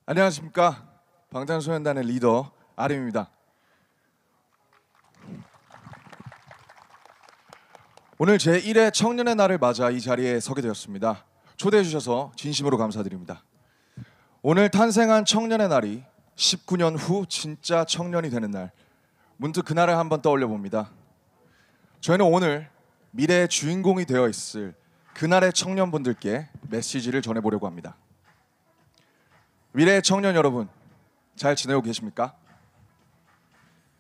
안녕하십니까. 방탄소년단의 리더 RM입니다. 오늘 제1회 청년의 날을 맞아 이 자리에 서게 되었습니다. 초대해 주셔서 진심으로 감사드립니다. 오늘 탄생한 청년의 날이 19년 후 진짜 청년이 되는 날, 문득 그날을 한번 떠올려 봅니다. 저희는 오늘 미래의 주인공이 되어 있을 그날의 청년분들께 메시지를 전해보려고 합니다. 미래의 청년 여러분, 잘 지내고 계십니까?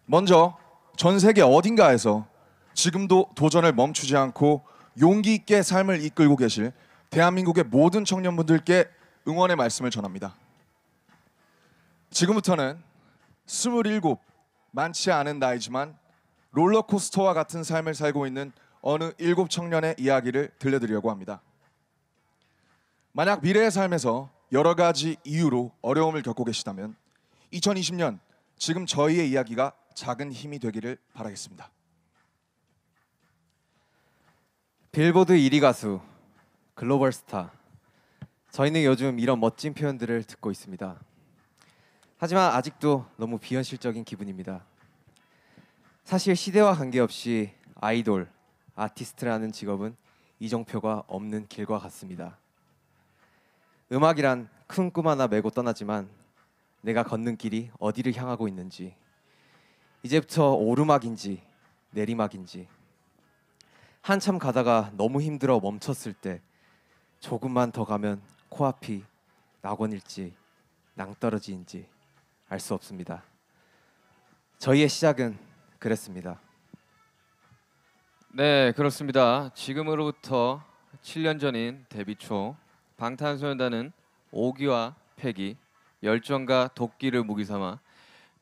먼저 전 세계 어딘가에서 지금도 도전을 멈추지 않고 용기 있게 삶을 이끌고 계실 대한민국의 모든 청년분들께 응원의 말씀을 전합니다. 지금부터는 27, 많지 않은 나이지만 롤러코스터와 같은 삶을 살고 있는 어느 7 청년의 이야기를 들려드리려고 합니다. 만약 미래의 삶에서 여러 가지 이유로 어려움을 겪고 계시다면 2020년 지금 저희의 이야기가 작은 힘이 되기를 바라겠습니다. 빌보드 1위 가수, 글로벌 스타. 저희는 요즘 이런 멋진 표현들을 듣고 있습니다. 하지만 아직도 너무 비현실적인 기분입니다. 사실 시대와 관계없이 아이돌, 아티스트라는 직업은 이정표가 없는 길과 같습니다. 음악이란 큰 꿈 하나 메고 떠나지만 내가 걷는 길이 어디를 향하고 있는지, 이제부터 오르막인지 내리막인지, 한참 가다가 너무 힘들어 멈췄을 때 조금만 더 가면 코앞이 낙원일지 낭떠러지인지 알 수 없습니다. 저희의 시작은 그랬습니다. 네, 그렇습니다. 지금으로부터 7년 전인 데뷔 초 방탄소년단은 오기와 패기, 열정과 도끼를 무기 삼아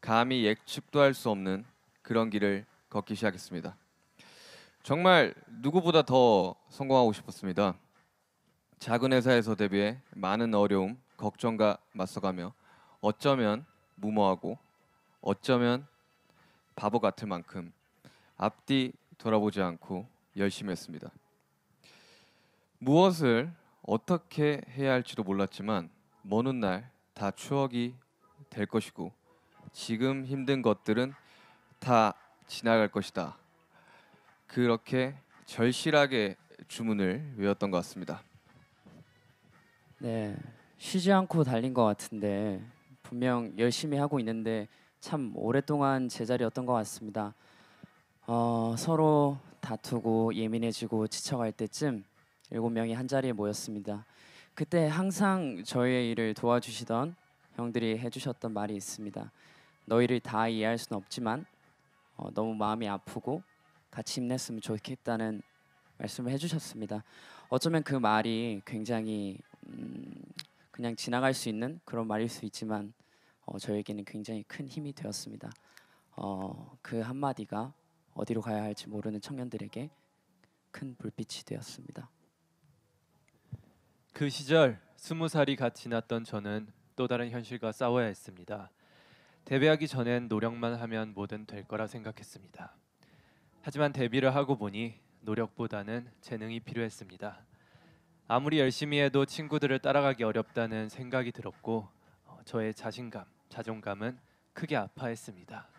감히 예측도 할 수 없는 그런 길을 걷기 시작했습니다. 정말 누구보다 더 성공하고 싶었습니다. 작은 회사에서 데뷔해 많은 어려움, 걱정과 맞서가며 어쩌면 무모하고 어쩌면 바보 같을 만큼 앞뒤 돌아보지 않고 열심히 했습니다. 무엇을 어떻게 해야 할지도 몰랐지만 먼 훗날 다 추억이 될 것이고 지금 힘든 것들은 다 지나갈 것이다. 그렇게 절실하게 주문을 외웠던 것 같습니다. 네, 쉬지 않고 달린 것 같은데 분명 열심히 하고 있는데 참 오랫동안 제자리였던 것 같습니다. 서로 다투고 예민해지고 지쳐갈 때쯤 7명이 한 자리에 모였습니다. 그때 항상 저희의 일을 도와주시던 형들이 해주셨던 말이 있습니다. 너희를 다 이해할 수는 없지만 너무 마음이 아프고 같이 힘냈으면 좋겠다는 말씀을 해주셨습니다. 어쩌면 그 말이 굉장히 그냥 지나갈 수 있는 그런 말일 수 있지만 저에게는 굉장히 큰 힘이 되었습니다. 그 한마디가 어디로 가야 할지 모르는 청년들에게 큰 불빛이 되었습니다. 그 시절 20살이 갓 지났던 저는 또 다른 현실과 싸워야 했습니다. 데뷔하기 전엔 노력만 하면 뭐든 될 거라 생각했습니다. 하지만 데뷔를 하고 보니 노력보다는 재능이 필요했습니다. 아무리 열심히 해도 친구들을 따라가기 어렵다는 생각이 들었고 저의 자신감, 자존감은 크게 아파했습니다.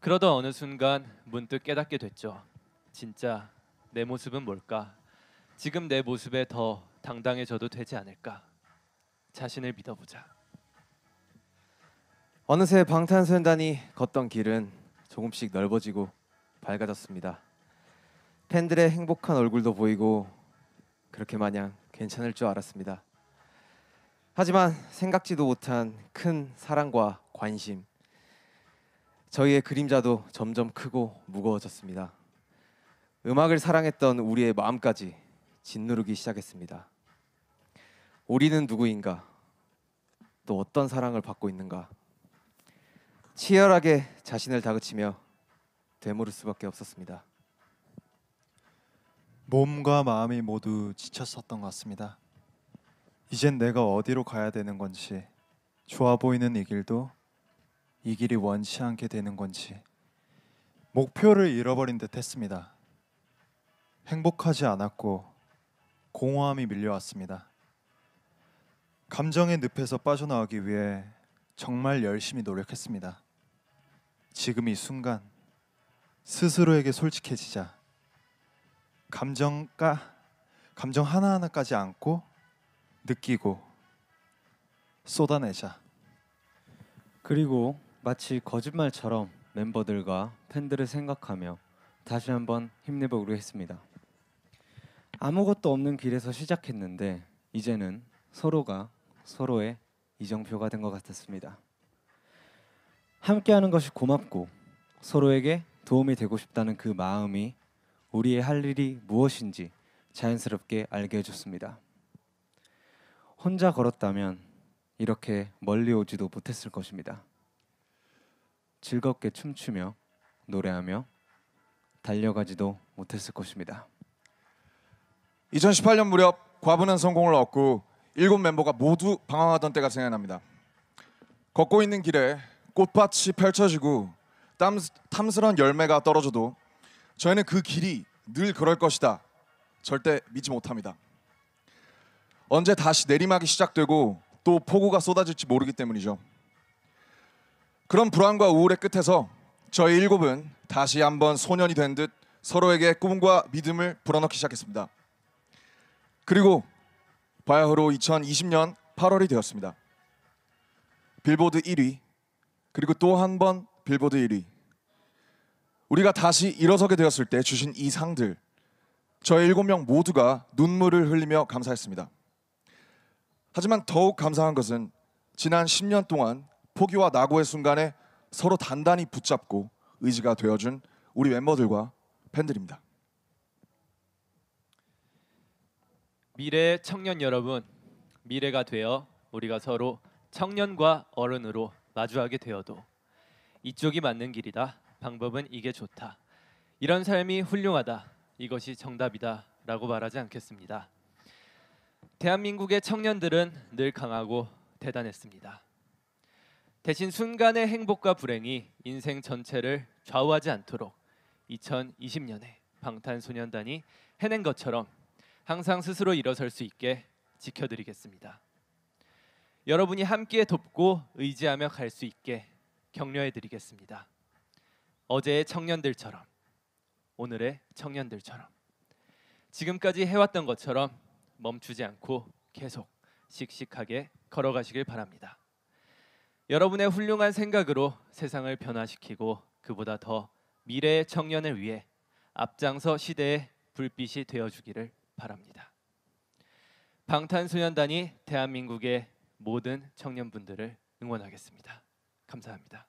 그러던 어느 순간 문득 깨닫게 됐죠. 진짜 내 모습은 뭘까? 지금 내 모습에 더 당당해져도 되지 않을까? 자신을 믿어보자. 어느새 방탄소년단이 걷던 길은 조금씩 넓어지고 밝아졌습니다. 팬들의 행복한 얼굴도 보이고 그렇게 마냥 괜찮을 줄 알았습니다. 하지만 생각지도 못한 큰 사랑과 관심, 저희의 그림자도 점점 크고 무거워졌습니다. 음악을 사랑했던 우리의 마음까지 짓누르기 시작했습니다. 우리는 누구인가? 또 어떤 사랑을 받고 있는가? 치열하게 자신을 다그치며 되물을 수밖에 없었습니다. 몸과 마음이 모두 지쳤었던 것 같습니다. 이젠 내가 어디로 가야 되는 건지, 좋아 보이는 이 길도 이 길이 원치 않게 되는 건지 목표를 잃어버린 듯 했습니다. 행복하지 않았고 공허함이 밀려왔습니다. 감정의 늪에서 빠져나오기 위해 정말 열심히 노력했습니다. 지금 이 순간 스스로에게 솔직해지자. 감정 하나하나까지 안고 느끼고 쏟아내자. 그리고 마치 거짓말처럼 멤버들과 팬들을 생각하며 다시 한번 힘내보기로 했습니다. 아무것도 없는 길에서 시작했는데 이제는 서로가 서로의 이정표가 된 것 같았습니다. 함께하는 것이 고맙고 서로에게 도움이 되고 싶다는 그 마음이 우리의 할 일이 무엇인지 자연스럽게 알게 해줬습니다. 혼자 걸었다면 이렇게 멀리 오지도 못했을 것입니다. 즐겁게 춤추며 노래하며 달려가지도 못했을 것입니다. 2018년 무렵 과분한 성공을 얻고 7멤버가 모두 방황하던 때가 생각납니다. 걷고 있는 길에 꽃밭이 펼쳐지고 탐스런 열매가 떨어져도 저희는 그 길이 늘 그럴 것이다. 절대 믿지 못합니다. 언제 다시 내리막이 시작되고 또 폭우가 쏟아질지 모르기 때문이죠. 그런 불안과 우울의 끝에서 저희 7은 다시 한번 소년이 된 듯 서로에게 꿈과 믿음을 불어넣기 시작했습니다. 그리고 바야흐로 2020년 8월이 되었습니다. 빌보드 1위, 그리고 또 한 번 빌보드 1위. 우리가 다시 일어서게 되었을 때 주신 이 상들, 저희 7명 모두가 눈물을 흘리며 감사했습니다. 하지만 더욱 감사한 것은 지난 10년 동안 포기와 낙오의 순간에 서로 단단히 붙잡고 의지가 되어준 우리 멤버들과 팬들입니다. 미래의 청년 여러분, 미래가 되어 우리가 서로 청년과 어른으로 마주하게 되어도 이쪽이 맞는 길이다. 방법은 이게 좋다. 이런 삶이 훌륭하다. 이것이 정답이다. 라고 말하지 않겠습니다. 대한민국의 청년들은 늘 강하고 대단했습니다. 대신 순간의 행복과 불행이 인생 전체를 좌우하지 않도록 2020년에 방탄소년단이 해낸 것처럼 항상 스스로 일어설 수 있게 지켜드리겠습니다. 여러분이 함께 돕고 의지하며 갈 수 있게 격려해드리겠습니다. 어제의 청년들처럼, 오늘의 청년들처럼, 지금까지 해왔던 것처럼 멈추지 않고 계속 씩씩하게 걸어가시길 바랍니다. 여러분의 훌륭한 생각으로 세상을 변화시키고 그보다 더 미래의 청년을 위해 앞장서 시대의 불빛이 되어주기를 바랍니다. 방탄소년단이 대한민국의 모든 청년분들을 응원하겠습니다. 감사합니다.